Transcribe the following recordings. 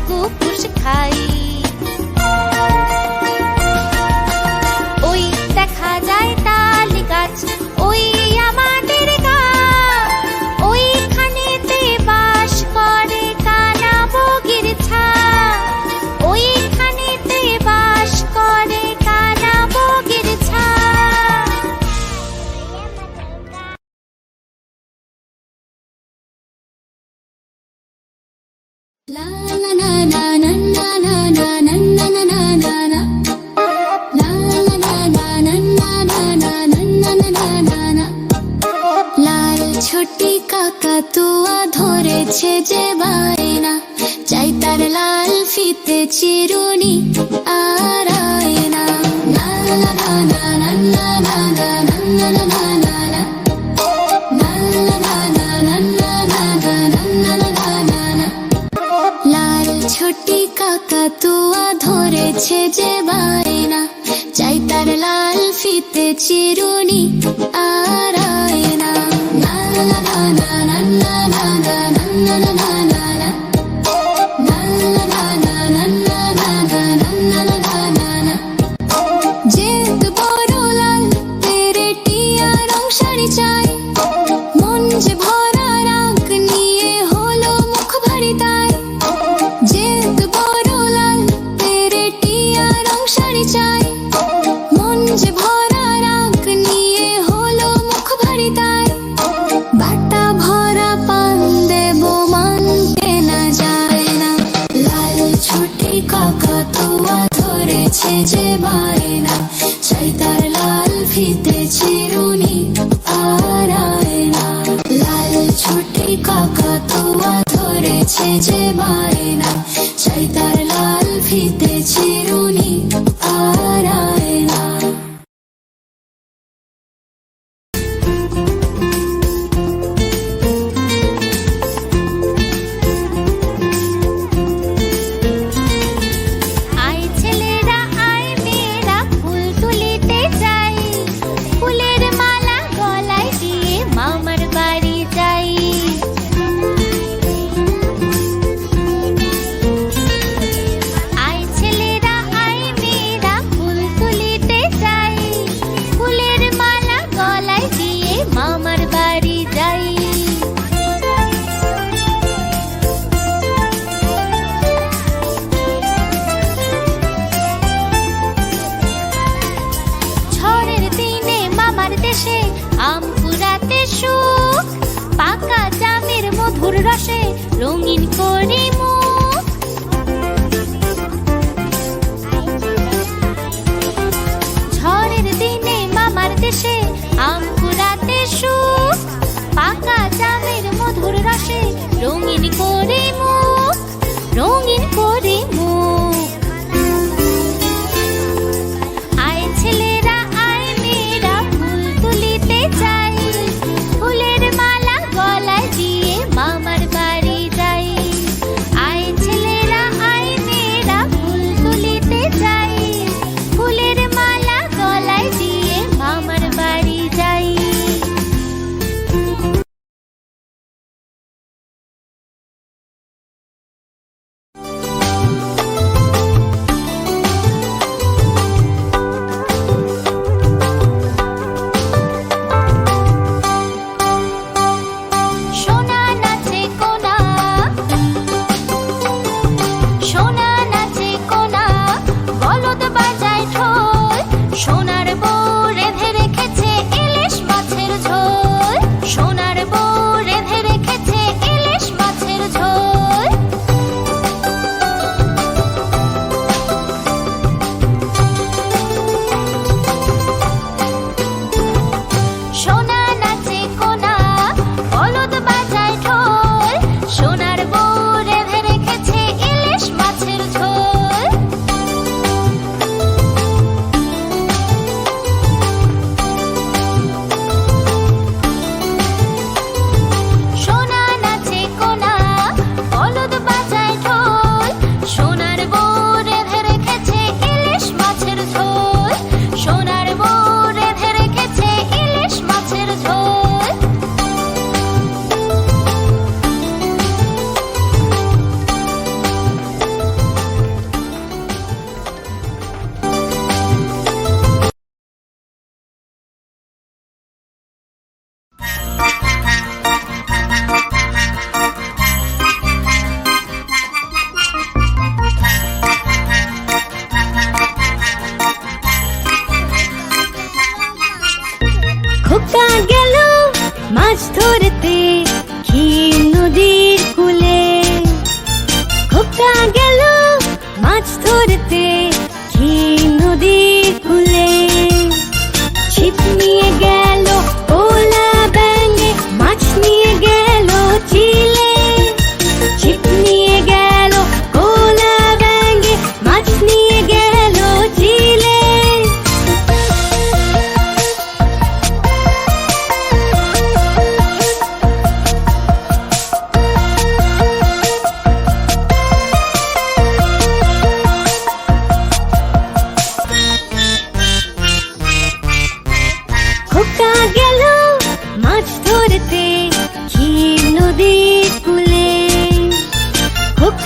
কুকুস খাই। ওই দেখা যায় তাল গাছ, ওই আমাদের গাঁ, ওইখানেতে বাস করে কানা বগির ছা, ওইখানেতে বাস করে কানা বগির ছা। La la la la la la la la la la la la la la. La la la la la la la la la la la la. লাল ছোটি কাকাতুয়া ধরেছে যে বায়না, চাই তার লাল ফিতে চিরুনি আর আয়না। La la la la la la la la la la la la la. La la la la la la la la la la la. লাল ছোটি কাকাতুয়া ধরেছে যে বায়না, চাই তার লাল ফিতে চিরুনি আর আয়না। লা লা লা লা লা লা লা লা লা লা লা লা লা। লা লা লা লা লা লা লা লা লা লা লা। জেদ বড় লাল তেরে টিয়া রং শাড়ি চাই, মন যে ভরা রাগ নিয়ে হলো মুখ ভারী তাই। জেদ বড় লাল তেরে টিয়া রং শাড়ি চাই, মন যে ভরা রাগ নিয়ে হলো মুখ ভারী তাই। বাটা ভরা পান দেব মানতে না যায় না, লাল ছোটি কাকাতুয়া ধরেছে যে বায়না, চাই তার লাল ফিতে চিরুনি আর আয়না। লাল ছোটি কাকাতুয়া ধরেছে যে বায়না, চাই তার লাল ফিতে চিরুনি আর আয়না। আয় ছেলেরা আয় মেয়েরা ফুল তুলিতে যাই, ফুলের মালা গলায় দিয়ে মামার বাড়ি যাই। আয় ছেলেরা আয় মেয়েরা ফুল তুলিতে যাই, ফুলের মালা গলায় দিয়ে মামার বাড়ি যাই। ঝড়ের দিনে মামার দেশে আম কুড়াতে সুখ, পাকা জামের মধুর রসে রঙিন করি মুখ। ঝড়ের দিনে মামার দেশে আম কুড়াতে সুখ, পাকা জামের মধুর রসে রঙিন করি মুখ, রঙিন করি মুখ। আয় ছেলেরা আয় মেয়েরা ফুল তুলিতে যাই, ফুলের মালা গলায় দিয়ে মামার বাড়ি যাই। আয় ছেলেরা আয় মেয়েরা ফুল তুলিতে যাই, ফুলের মালা গলায় দিয়ে মামার বাড়ি যাই।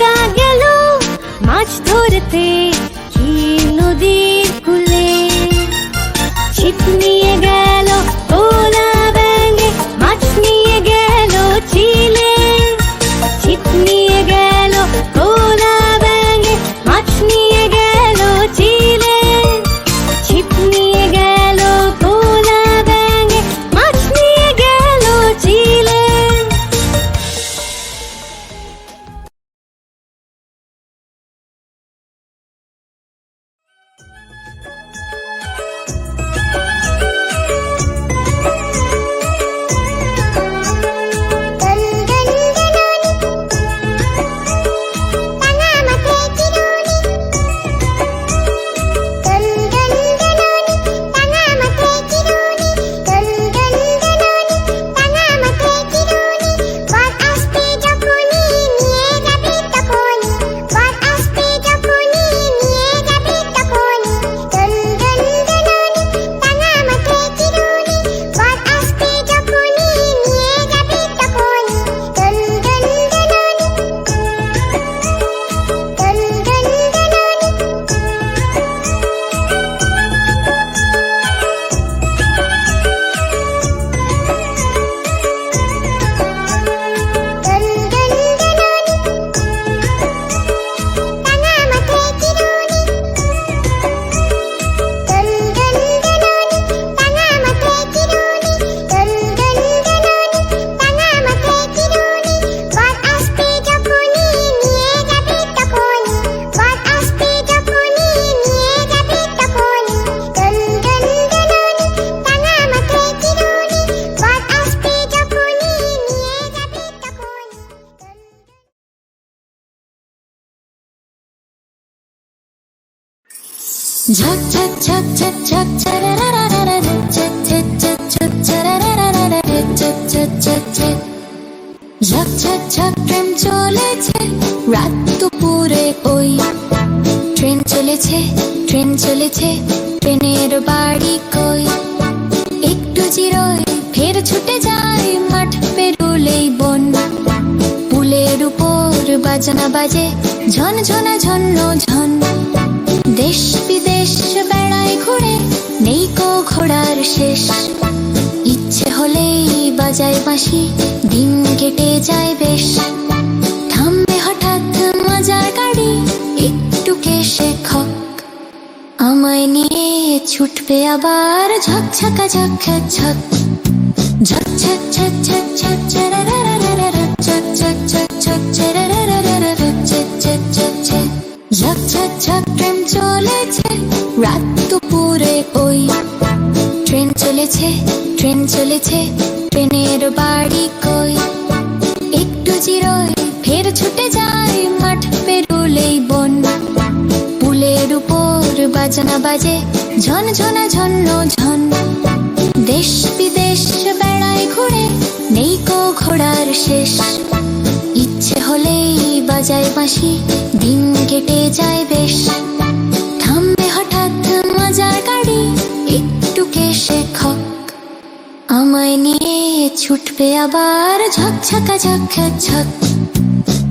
একা গেল মাছ ধরতে কি নদীর কূলে, ছিপ নিয়ে গেল ভোলা ব্যাঙে, মাছ নিয়ে গেল চিলে। ছিপ নিয়ে গেল ভোলা ব্যাঙে, মাছ নিয়ে গেল চিলে। ছিপ নিয়ে গেল ভোলা ব্যাঙে, মাছ নিয়ে গেল চিলে। ঝক ঝক ঝক ঝক ঝক ছরারারারা, ঝক ঝক ঝক ঝক ছরারারারা, ঝক ঝক ঝক ঝক। ঝক ঝক ঝক ট্রেন চলেছে রাত দুপুরে, ওই ট্রেন চলেছে, ট্রেন চলেছে, ট্রেনের বাড়ি কই। একটু জিরোয় ফের ছুটে যায়, মাঠ পেরুলেই বন। পুলের উপর বাজনা বাজে ঝন ঝনা ঝন্ন ঝন। দেশ বিদেশ বেড়ায় ঘুরে, নেই কো ঘোড়ার শেষ। ইচ্ছে হলেই বাজায় বাঁশি, দিন কেটে যায় বেশ। থামবে হঠাৎ মজার গাড়ি, একটু কেশে খক। আমায় নিয়ে ছুটবে আবার ঝক ঝকা ঝক ঝক ঝক। ঝক ঝক ঝক ঝক ঝক ছরারারারা, ঝক ঝক ঝক ঝক ছরারারারা, ঝক ঝক ঝক ঝক। ঝক ঝক ঝক ট্রেন চলেছে রাত দুপুরে, ওই ট্রেন চলেছে, ট্রেন চলেছে, ট্রেনের বাড়ি কই। একটু জিরোয় ফের ছুটে যায়, মাঠ পেরুলেই বন। পুলের উপর বাজনা বাজে ঝন ঝনা ঝন্ন ঝন। দেশ বিদেশ বেড়ায় ঘুরে, নেই কো ঘোড়ার শেষ। ইচ্ছে হলেই বাজায় বাঁশি, দিন কেটে যায় বেশ। থামবে হঠাৎ মজার গাড়ি, একটু কেশে খক। আমায় নিয়ে ছুটবে আবার ঝক ঝকা ঝক ঝক ঝক।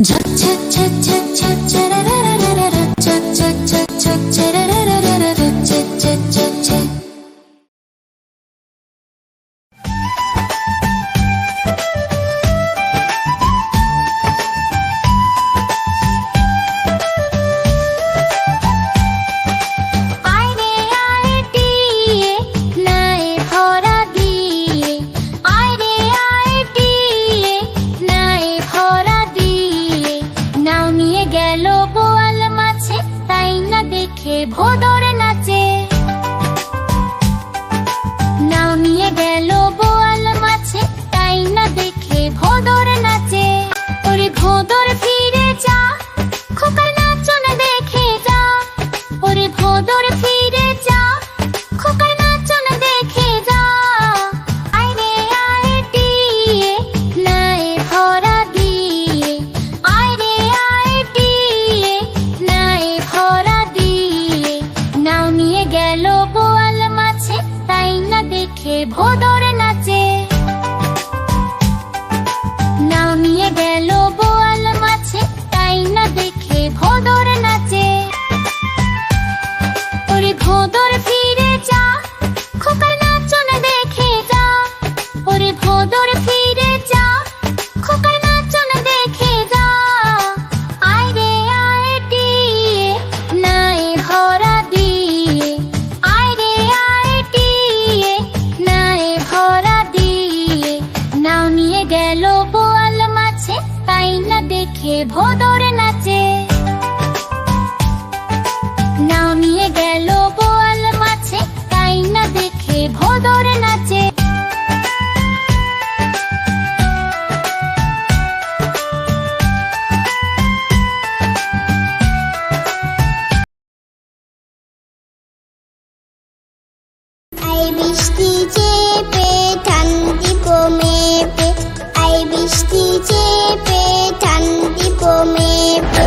ঝক ঝক ঝক ঝক ঝক ছরারারারা, ঝক ঝক ঝক ঝক ছরারারারা, ঝক ঝক ঝক ঝক। ভোদর নাচে, নাও নিয়ে গেল বোয়াল মাছে, তাই না দেখে ভোদর নাচে। ওরে ভোদর ফিরে যা, খোকার নাচন দেখে যা। ওরে ভোদর ফিরে যা, খোকার নাচন দেখে যা। আয় রে আয় টিয়ে, নাই ভরা দিয়ে। আয় রে আয় টিয়ে, নাই ভরা দিয়ে। নাও নিয়ে গেল বোয়াল মাছে, তাই না দেখে ভোদর নাচে। নাও নিয়ে গেল বোয়াল মাছে। দেখে ভোদর নাচে, নামিয়ে গেল বোয়াল মাছে, তাই না দেখে ভোদর নাচে। আই বৃষ্টি চেপে ঠান্ডি কমেপে, আই বৃষ্টি চেপে ঠান্ডি কমেপে,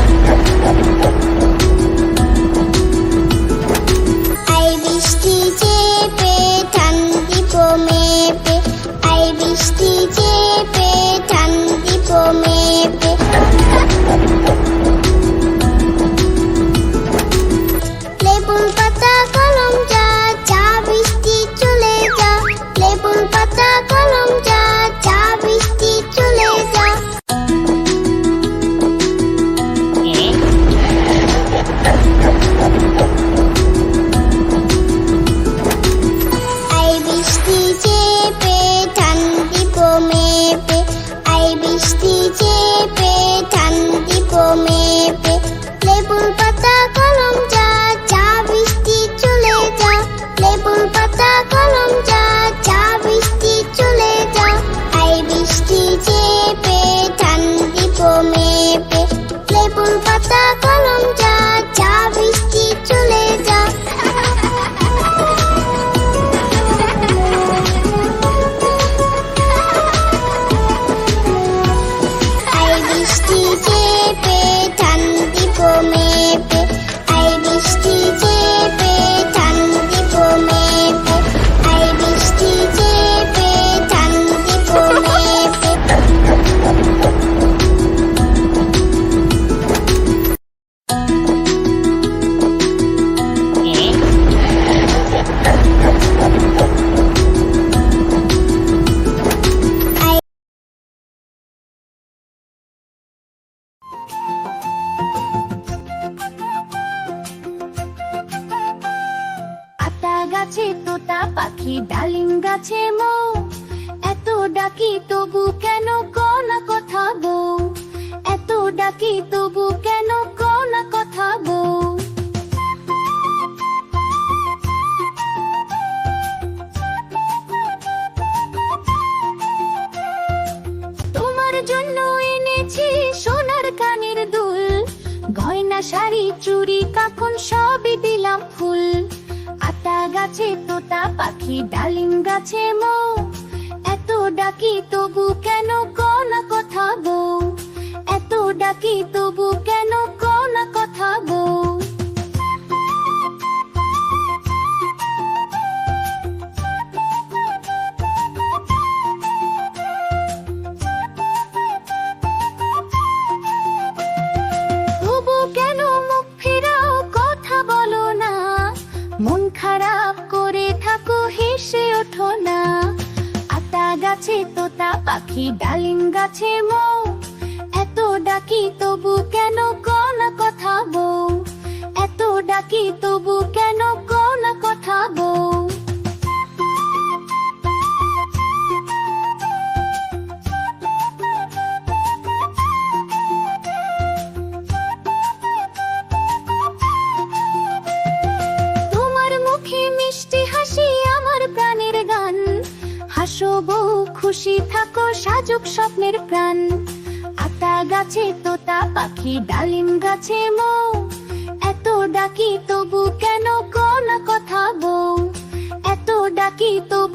আই বৃষ্টি চেপে ঠান্ডি কমেপে, আই বৃষ্টি চেপে ঠান্ডি কমেপে। লেবুর পাতা কলম যা, চা বৃষ্টি চলে যা, লেবুর পাতা কলম যা, চা বৃষ্টি চলে যা। আই বৃষ্টি চেপে ঠান্ডি কমেপে, আই বৃষ্টি চেপে ঠান্ডি কমেপে, লেবুর পাতা কলম যা, চা বৃষ্টি চলে যা, লেবুর পাতা কলম যা, চা বৃষ্টি চলে যা। আই বৃষ্টি চেপে ঠান্ডি কমেপে, লেবুর পাতা কলম যা, চা বৃষ্টি চলে যা। আই বৃষ্টি চেপে ঠান্ডি কমেপে, আই বৃষ্টি চেপে ঠান্ডি কমেপে, আই বৃষ্টি চেপে ঠান্ডি কমেপে। আতা গাছে তোতা পাখি, ডালিম গাছে মৌ, এত ডাকি তবু কেন কও না কথা বউ, এত ডাকি তবু কেন কও না কথা বউ। তোমার জন্য এনেছি সোনার কানের দুল, গয়না শাড়ি চুড়ি কাকুন সবই দিলাম ফুল। আতা গাছে তোতা পাখি, ডালিম গাছে মৌ, এত ডাকি তবু কেন কও না কথা বউ, এত ডাকি তবু কেন কও না কথা বউ। তবু কেন মুখ ফিরাও, কথা বলো না, মন খারাপ করে থাকো হেসে ওঠো না। আতা গাছে তোতা পাখি, ডালিম গাছে মৌ, এত ডাকি তবু কেন কও না কথা বউ, এত ডাকি তবু কেন কও না কথা বউ। তোমার মুখে মিষ্টি হাসি আমার প্রাণের গান, হাসো বউ খুশি থাকো সাজুক স্বপ্নের প্রাণ। আতা গাছে তোতা পাখি, ডালিম গাছে মৌ, এত ডাকি তবু কেন কও না কথা বউ, এত ডাকি তবু